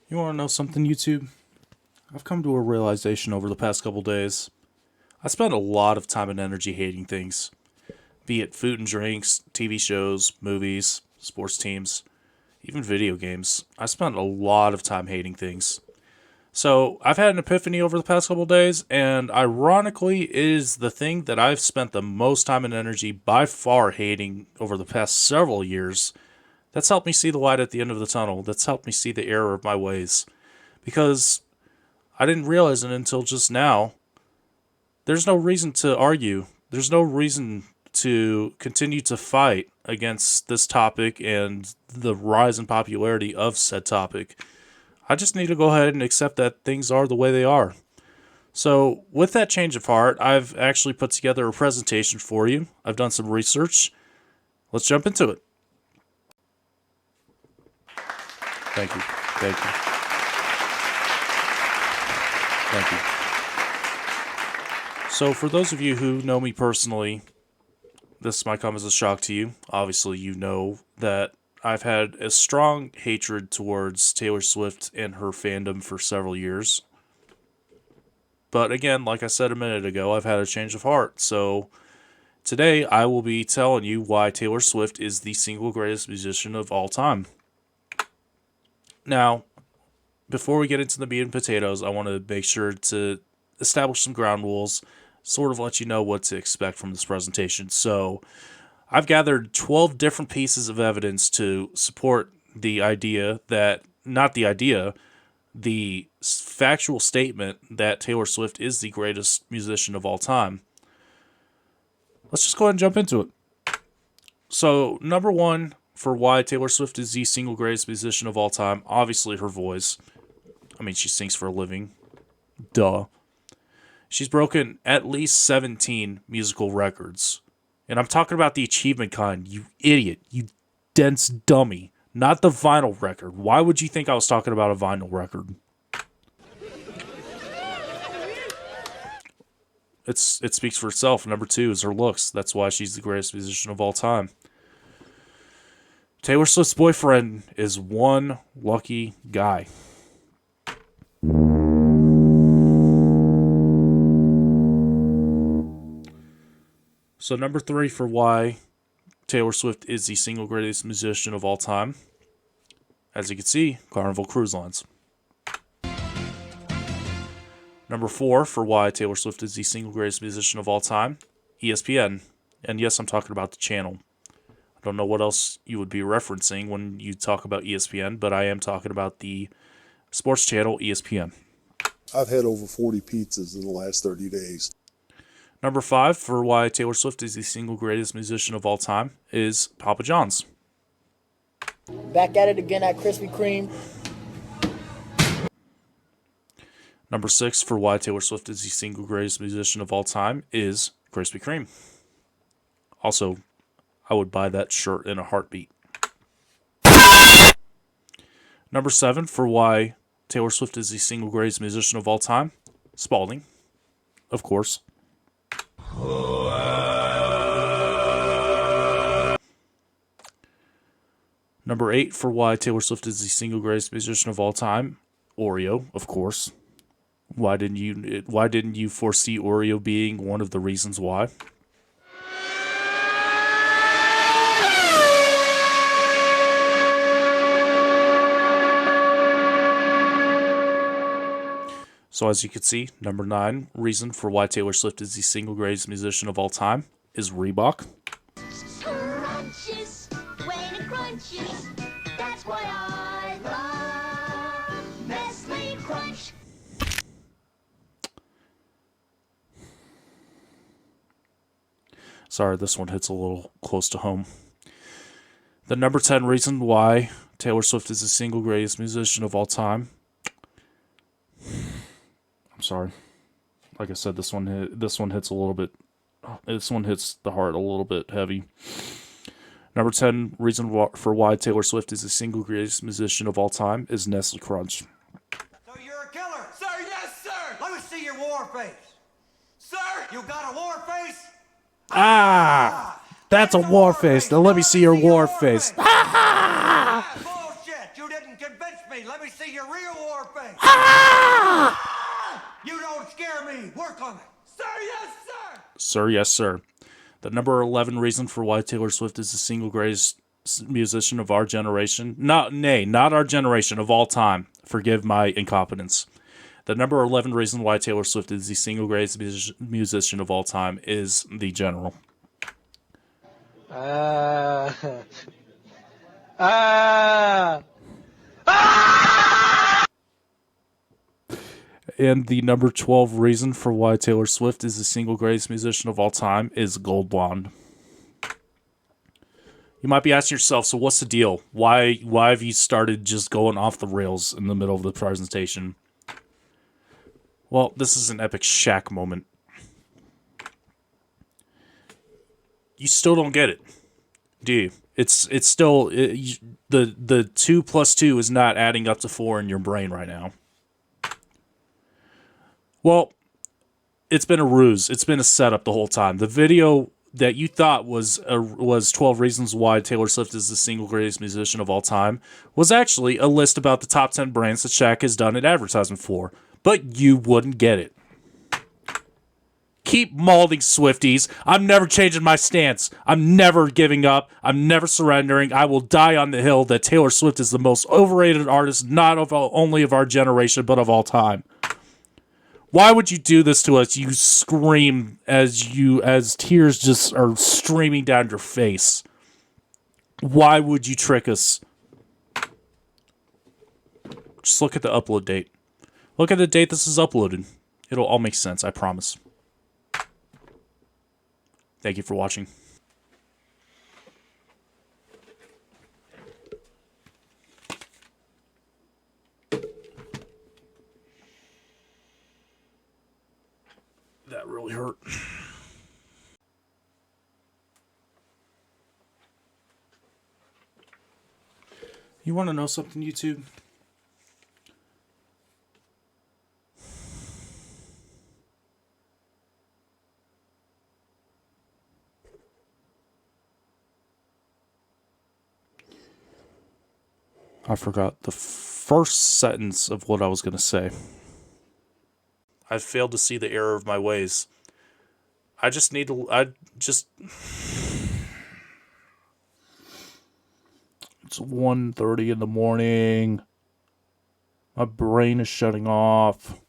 You want to know something, YouTube? I've come to a realization over the past couple days. I spend a lot of time and energy hating things, be it food and drinks, TV shows, movies, sports teams, even video games. I spend a lot of time hating things. So I've had an epiphany over the past couple days, and ironically, it is the thing that I've spent the most time and energy by far hating over the past several years. That's helped me see the light at the end of the tunnel. That's helped me see the error of my ways. Because I didn't realize it until just now. There's no reason to argue. There's no reason to continue to fight against this topic and the rise in popularity of said topic. I just need to go ahead and accept that things are the way they are. So, with that change of heart, I've actually put together a presentation for you. I've done some research. Let's jump into it. Thank you. Thank you. Thank you. So, for those of you who know me personally, this might come as a shock to you. Obviously, you know that I've had a strong hatred towards Taylor Swift and her fandom for several years. But again, like I said a minute ago, I've had a change of heart. So, today I will be telling you why Taylor Swift is the single greatest musician of all time. Now, before we get into the meat and potatoes, I want to make sure to establish some ground rules, sort of let you know what to expect from this presentation. So, I've gathered 12 different pieces of evidence to support the idea that, not the idea, the factual statement that Taylor Swift is the greatest musician of all time. Let's just go ahead and jump into it. So, number one, for why Taylor Swift is the single greatest musician of all time, obviously her voice. I mean, she sings for a living. Duh. She's broken at least 17 musical records. And I'm talking about the achievement kind, you idiot, you dense dummy. Not the vinyl record. Why would you think I was talking about a vinyl record? It speaks for itself. Number two is her looks. That's why she's the greatest musician of all time. Taylor Swift's boyfriend is one lucky guy. So number three for why Taylor Swift is the single greatest musician of all time. As you can see, Carnival Cruise Lines. Number four for why Taylor Swift is the single greatest musician of all time. ESPN. And yes, I'm talking about the channel. I don't know what else you would be referencing when you talk about ESPN, but I am talking about the sports channel ESPN. I've had over 40 pizzas in the last 30 days. Number five for why Taylor Swift is the single greatest musician of all time is Papa John's. Back at it again at Krispy Kreme. Number six for why Taylor Swift is the single greatest musician of all time is Krispy Kreme. Also, I would buy that shirt in a heartbeat. Number seven for why Taylor Swift is the single greatest musician of all time, Spalding, of course. Number eight for why Taylor Swift is the single greatest musician of all time, Oreo, of course. Why didn't you foresee Oreo being one of the reasons why? So as you can see, number nine reason for why Taylor Swift is the single greatest musician of all time is Reebok. Crunches, when it crunches, that's why I love Nestle Crunch. Sorry, this one hits a little close to home. The number 10 reason why Taylor Swift is the single greatest musician of all time. I'm sorry. Like I said, this one hits a little bit. This one hits the heart a little bit heavy. Number 10 reason for why Taylor Swift is the single greatest musician of all time is Nestle Crunch. So you're a killer? Sir, yes, sir! Let me see your war face. Sir, you got a war face? That's a war face. Now let me see your war face. Bullshit! You didn't convince me. Let me see your real You don't scare me. Work on it. Sir, yes, sir. Sir, yes, sir. The number 11 reason for why Taylor Swift is the single greatest musician of our generation. Not our generation, of all time. Forgive my incompetence. The number 11 reason why Taylor Swift is the single greatest musician of all time is The General. And the number 12 reason for why Taylor Swift is the single greatest musician of all time is Gold Blonde. You might be asking yourself, so what's the deal? Why have you started just going off the rails in the middle of the presentation? Well, this is an epic Shaq moment. You still don't get it, do you? It's still the 2 plus 2 is not adding up to 4 in your brain right now. Well, it's been a ruse. It's been a setup the whole time. The video that you thought was 12 reasons why Taylor Swift is the single greatest musician of all time was actually a list about the top 10 brands that Shaq has done an advertisement for. But you wouldn't get it. Keep molding, Swifties. I'm never changing my stance. I'm never giving up. I'm never surrendering. I will die on the hill that Taylor Swift is the most overrated artist, not only of our generation, but of all time. Why would you do this to us? You scream as tears just are streaming down your face. Why would you trick us? Just look at the upload date. Look at the date this is uploaded. It'll all make sense, I promise. Thank you for watching. That really hurt. You want to know something, YouTube? I forgot the first sentence of what I was going to say. I failed to see the error of my ways. It's 1:30 in the morning. My brain is shutting off.